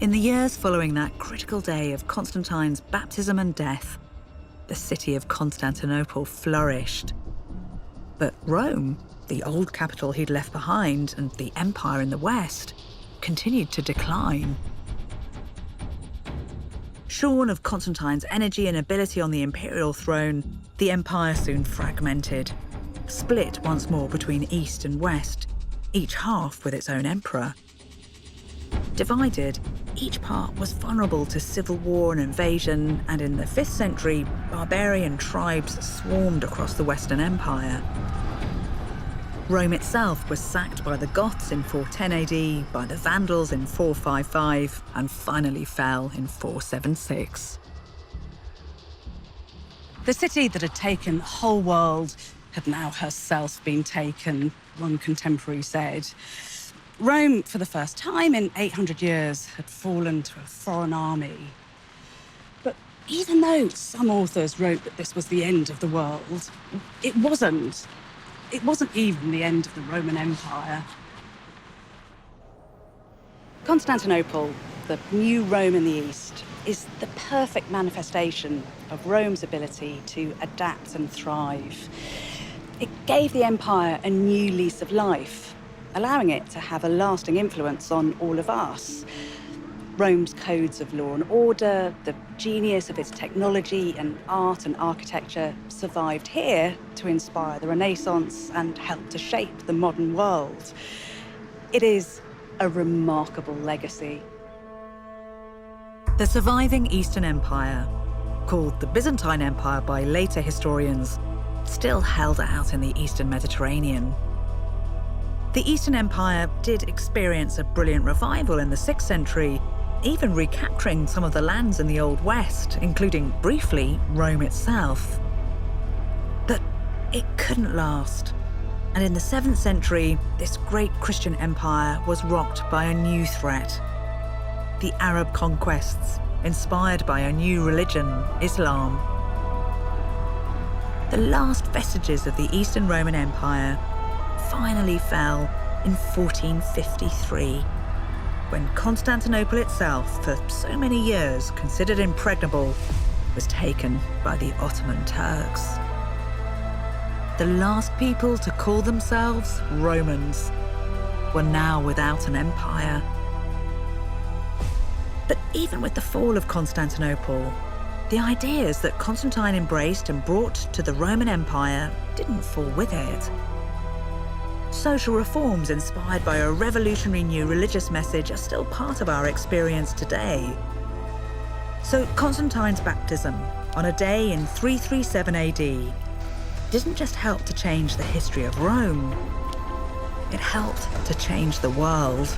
In the years following that critical day of Constantine's baptism and death, the city of Constantinople flourished. But Rome, the old capital he'd left behind, and the empire in the west, continued to decline. Shorn of Constantine's energy and ability on the imperial throne, the empire soon fragmented, split once more between east and west, each half with its own emperor. Divided, each part was vulnerable to civil war and invasion, and in the 5th century, barbarian tribes swarmed across the Western Empire. Rome itself was sacked by the Goths in 410 AD, by the Vandals in 455, and finally fell in 476. The city that had taken the whole world had now herself been taken, one contemporary said. Rome, for the first time in 800 years, had fallen to a foreign army. But even though some authors wrote that this was the end of the world, it wasn't. It wasn't even the end of the Roman Empire. Constantinople, the new Rome in the East, is the perfect manifestation of Rome's ability to adapt and thrive. It gave the empire a new lease of life, allowing it to have a lasting influence on all of us. Rome's codes of law and order, the genius of its technology and art and architecture survived here to inspire the Renaissance and help to shape the modern world. It is a remarkable legacy. The surviving Eastern Empire, called the Byzantine Empire by later historians, still held out in the Eastern Mediterranean. The Eastern Empire did experience a brilliant revival in the 6th century, even recapturing some of the lands in the Old West, including, briefly, Rome itself. But it couldn't last. And in the 7th century, this great Christian empire was rocked by a new threat: the Arab conquests, inspired by a new religion, Islam. The last vestiges of the Eastern Roman Empire finally fell in 1453, when Constantinople itself, for so many years considered impregnable, was taken by the Ottoman Turks. The last people to call themselves Romans were now without an empire. But even with the fall of Constantinople, the ideas that Constantine embraced and brought to the Roman Empire didn't fall with it. Social reforms inspired by a revolutionary new religious message are still part of our experience today. So Constantine's baptism, on a day in 337 AD, didn't just help to change the history of Rome, it helped to change the world.